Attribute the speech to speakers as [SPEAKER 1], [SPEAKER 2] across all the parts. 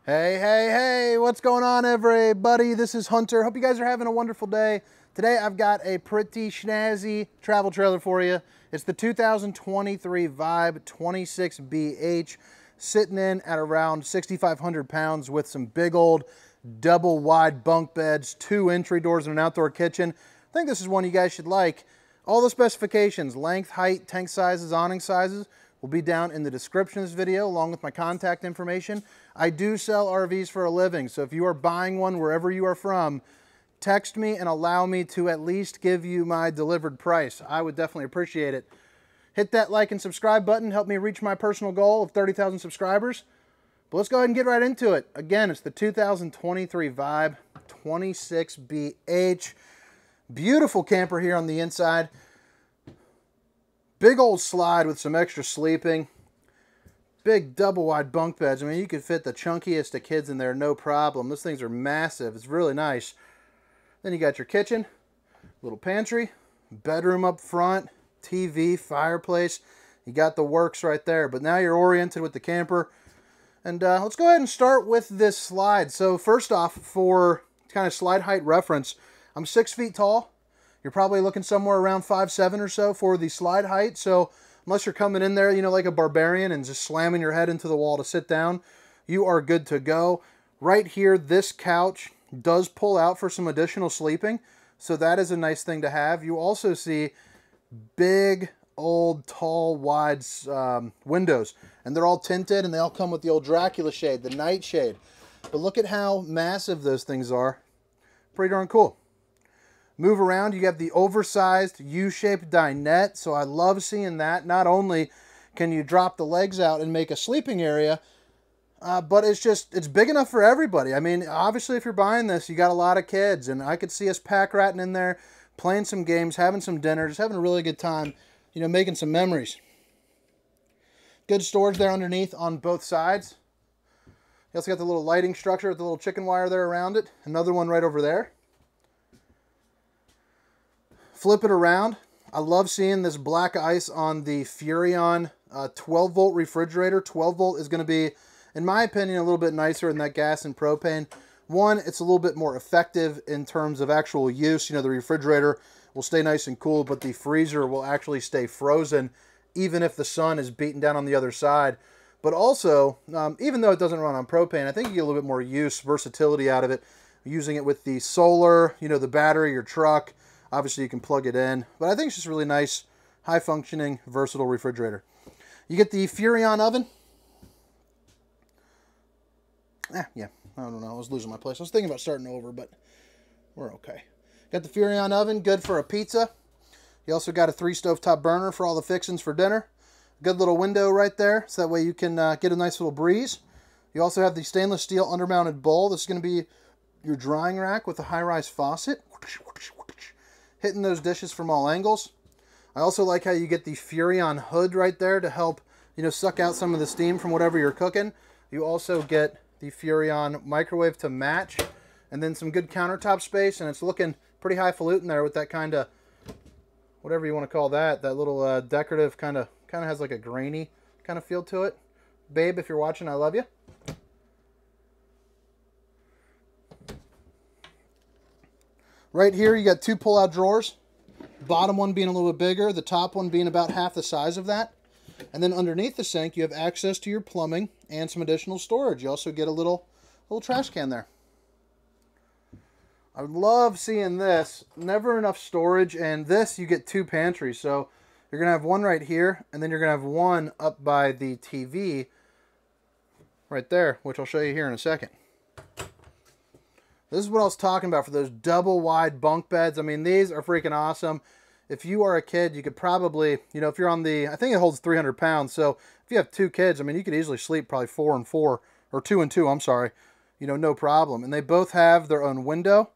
[SPEAKER 1] Hey, hey, hey, what's going on, everybody? This is Hunter. Hope you guys are having a wonderful day. Today I've got a pretty snazzy travel trailer for you. It's the 2023 Vibe 26BH, sitting in at around 6,500 pounds with some big old double wide bunk beds, 2 entry doors, and an outdoor kitchen. I think this is one you guys should like. All the specifications, length, height, tank sizes, awning sizes, will be down in the description of this video along with my contact information. I do sell RVs for a living, so if you are buying one wherever you are from, text me and allow me to at least give you my delivered price. I would definitely appreciate it. Hit that like and subscribe button, help me reach my personal goal of 30,000 subscribers. But let's go ahead and get right into it. Again, it's the 2023 Vibe 26BH. Beautiful camper here on the inside. Big old slide with some extra sleeping. Big double wide bunk beds. I mean, you could fit the chunkiest of kids in there, no problem. Those things are massive. It's really nice. Then you got your kitchen, little pantry, bedroom up front, TV, fireplace. You got the works right there. But now you're oriented with the camper. And let's go ahead and start with this slide. So first off, for kind of slide height reference, I'm 6 feet tall. You're probably looking somewhere around 5'7" or so for the slide height. So unless you're coming in there, you know, like a barbarian and just slamming your head into the wall to sit down, you are good to go. Right here, this couch does pull out for some additional sleeping. So that is a nice thing to have. You also see big, old, tall, wide windows. And they're all tinted and they all come with the old Dracula shade, the night shade. But look at how massive those things are. Pretty darn cool. Move around, you have the oversized U-shaped dinette, so I love seeing that. Not only can you drop the legs out and make a sleeping area, but it's big enough for everybody. I mean, obviously if you're buying this, you got a lot of kids, and I could see us pack-ratting in there, playing some games, having some dinner, just having a really good time, you know, making some memories. Good storage there underneath on both sides. You also got the little lighting structure with the little chicken wire there around it. Another one right over there. Flip it around. I love seeing this black ice on the Furrion 12-volt refrigerator. 12-volt is going to be, in my opinion, a little bit nicer than that gas and propane. One, it's a little bit more effective in terms of actual use. You know, the refrigerator will stay nice and cool, but the freezer will actually stay frozen even if the sun is beating down on the other side. But also, even though it doesn't run on propane, I think you get a little bit more use, versatility out of it, using it with the solar, you know, the battery, your truck. Obviously, you can plug it in, but I think it's just really nice, high-functioning, versatile refrigerator. You get the Furrion oven. Yeah, I don't know. I was losing my place. I was thinking about starting over, but we're okay. Got the Furrion oven, good for a pizza. You also got a 3 stovetop burner for all the fixings for dinner. Good little window right there, so that way you can get a nice little breeze. You also have the stainless steel undermounted bowl. This is going to be your drying rack with a high-rise faucet. Hitting those dishes from all angles. I also like how you get the Furrion hood right there to help, you know, suck out some of the steam from whatever you're cooking. You also get the Furrion microwave to match, and then some good countertop space, and it's looking pretty highfalutin there with that kind of, whatever you want to call that, that little decorative kind of has like a grainy kind of feel to it. Babe, if you're watching, I love you. Right here, you got 2 pull-out drawers. Bottom one being a little bit bigger, the top one being about half the size of that. And then underneath the sink, you have access to your plumbing and some additional storage. You also get a little trash can there. I love seeing this. Never enough storage, and this you get 2 pantries. So you're going to have one right here, and then you're going to have one up by the TV right there, which I'll show you here in a second. This is what I was talking about for those double wide bunk beds. I mean, these are freaking awesome. If you are a kid, you could probably, you know, if you're on the, I think it holds 300 pounds. So if you have 2 kids, I mean, you could easily sleep probably 4 and 4, or 2 and 2, I'm sorry. You know, no problem. And they both have their own window.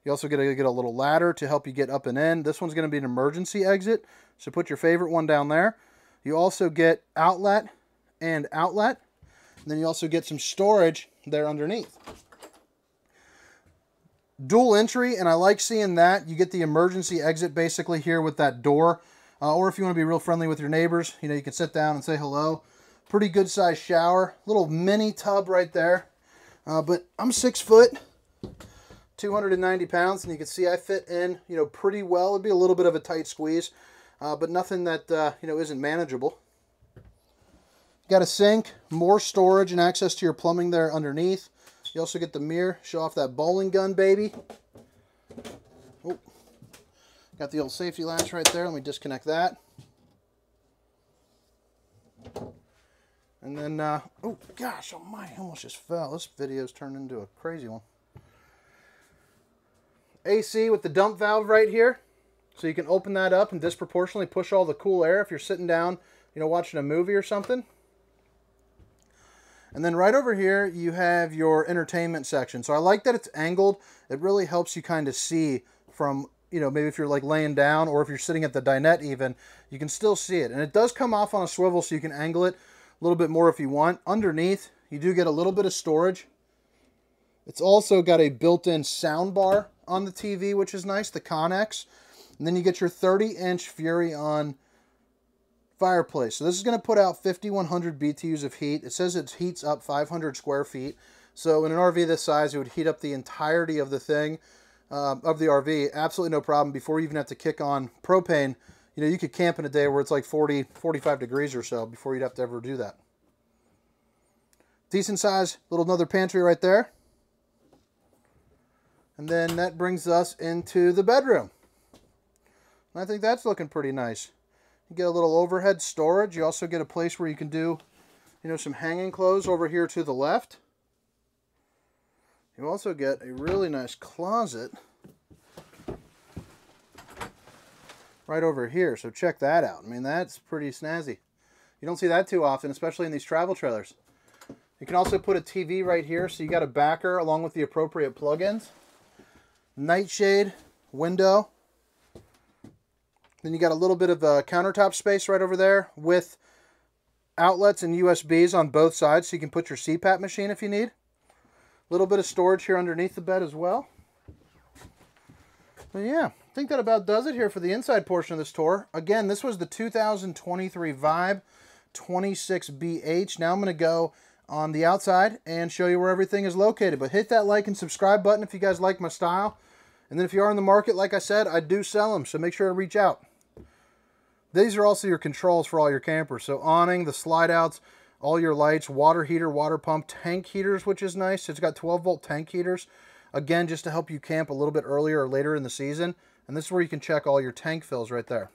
[SPEAKER 1] You also get a little ladder to help you get up and in. This one's going to be an emergency exit. So put your favorite one down there. You also get outlet and outlet. And then you also get some storage there underneath. Dual entry, and I like seeing that. You get the emergency exit basically here with that door. Or if you want to be real friendly with your neighbors, you know, you can sit down and say hello. Pretty good sized shower. Little mini tub right there. But I'm 6 foot, 290 pounds, and you can see I fit in, pretty well. It'd be a little bit of a tight squeeze, but nothing that, isn't manageable. Got a sink, more storage and access to your plumbing there underneath. You also get the mirror, show off that bowling gun, baby. Oh, got the old safety latch right there. Let me disconnect that. And then, oh gosh, oh my, I almost just fell. This video's turned into a crazy one. AC with the dump valve right here. So you can open that up and disproportionately push all the cool air if you're sitting down, watching a movie or something. And then right over here, you have your entertainment section. So I like that it's angled. It really helps you kind of see from, maybe if you're like laying down or if you're sitting at the dinette even, you can still see it. And it does come off on a swivel so you can angle it a little bit more if you want. Underneath, you do get a little bit of storage. It's also got a built-in sound bar on the TV, which is nice, the Connex. And then you get your 30-inch Furrion fireplace. So this is going to put out 5,100 BTUs of heat. It says it heats up 500 square feet. So in an RV this size, it would heat up the entirety of the thing, of the RV. Absolutely no problem. Before you even have to kick on propane, you could camp in a day where it's like 40, 45 degrees or so before you'd have to ever do that. Decent size, another pantry right there. And then that brings us into the bedroom. And I think that's looking pretty nice. You get a little overhead storage. You also get a place where you can do, some hanging clothes over here to the left. You also get a really nice closet right over here. So check that out. I mean, that's pretty snazzy. You don't see that too often, especially in these travel trailers. You can also put a TV right here, so you got a backer along with the appropriate plugins. Nightshade, window. Then you got a little bit of countertop space right over there with outlets and USBs on both sides, so you can put your CPAP machine if you need. A little bit of storage here underneath the bed as well. But yeah, I think that about does it here for the inside portion of this tour. Again, this was the 2023 Vibe 26BH. Now I'm going to go on the outside and show you where everything is located. But hit that like and subscribe button if you guys like my style. And then if you are in the market, like I said, I do sell them, so make sure to reach out. These are also your controls for all your campers. So awning, the slide outs, all your lights, water heater, water pump, tank heaters, which is nice. It's got 12-volt tank heaters. Again, just to help you camp a little bit earlier or later in the season. And this is where you can check all your tank fills right there.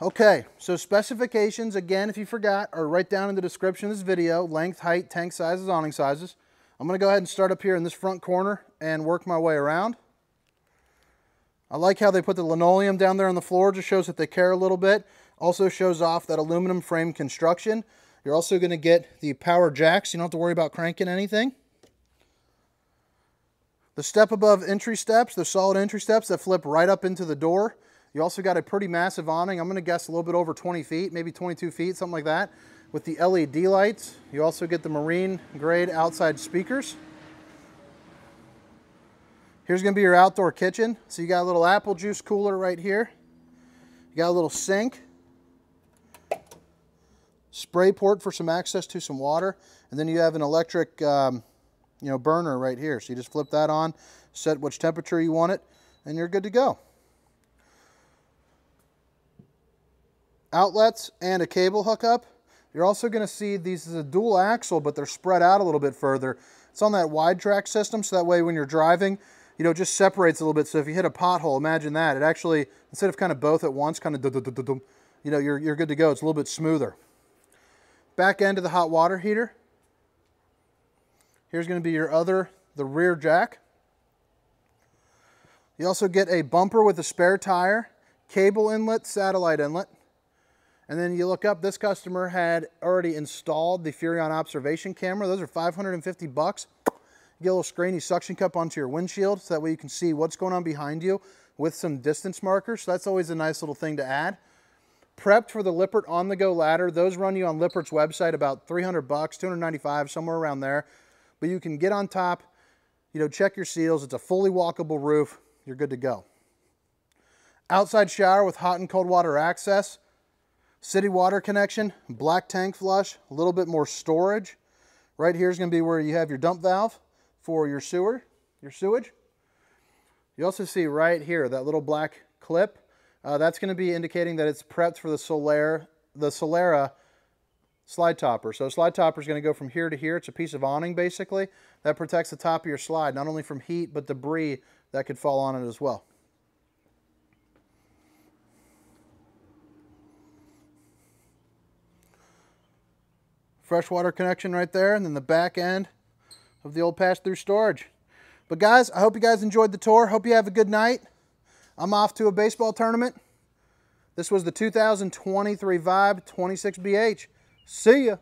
[SPEAKER 1] Okay, so specifications, again, if you forgot, are right down in the description of this video. Length, height, tank sizes, awning sizes. I'm going to go ahead and start up here in this front corner and work my way around. I like how they put the linoleum down there on the floor. Just shows that they care a little bit. Also shows off that aluminum frame construction. You're also going to get the power jacks. You don't have to worry about cranking anything. The step above entry steps, the solid entry steps that flip right up into the door. You also got a pretty massive awning. I'm going to guess a little bit over 20 feet, maybe 22 feet, something like that. With the LED lights. You also get the marine grade outside speakers. Here's going to be your outdoor kitchen. So you got a little apple juice cooler right here. You got a little sink. Spray port for some access to some water. And then you have an electric burner right here. So you just flip that on, set which temperature you want it, and you're good to go. Outlets and a cable hookup. You're also going to see these is a dual axle, but they're spread out a little bit further. It's on that wide track system, so that way when you're driving, it just separates a little bit. So if you hit a pothole, imagine that. It actually, instead of kind of both at once, kind of you're good to go. It's a little bit smoother. Back end of the hot water heater. Here's going to be the rear jack. You also get a bumper with a spare tire, cable inlet, satellite inlet. And then you look up, this customer had already installed the Furrion observation camera. Those are $550. You get a little screeny suction cup onto your windshield, so that way you can see what's going on behind you with some distance markers. So that's always a nice little thing to add. Prepped for the Lippert on-the-go ladder. Those run you on Lippert's website about $300, $295, somewhere around there. But you can get on top, check your seals. It's a fully walkable roof. You're good to go. Outside shower with hot and cold water access. City water connection, black tank flush, a little bit more storage. Right here is going to be where you have your dump valve for your sewage. You also see right here that little black clip. That's going to be indicating that it's prepped for the Solera slide topper. So slide topper is going to go from here to here. It's a piece of awning basically that protects the top of your slide, not only from heat but debris that could fall on it as well. Freshwater connection right there, and then the back end of the old pass-through storage. But guys, I hope you guys enjoyed the tour. Hope you have a good night. I'm off to a baseball tournament. This was the 2023 Vibe 26BH. See ya.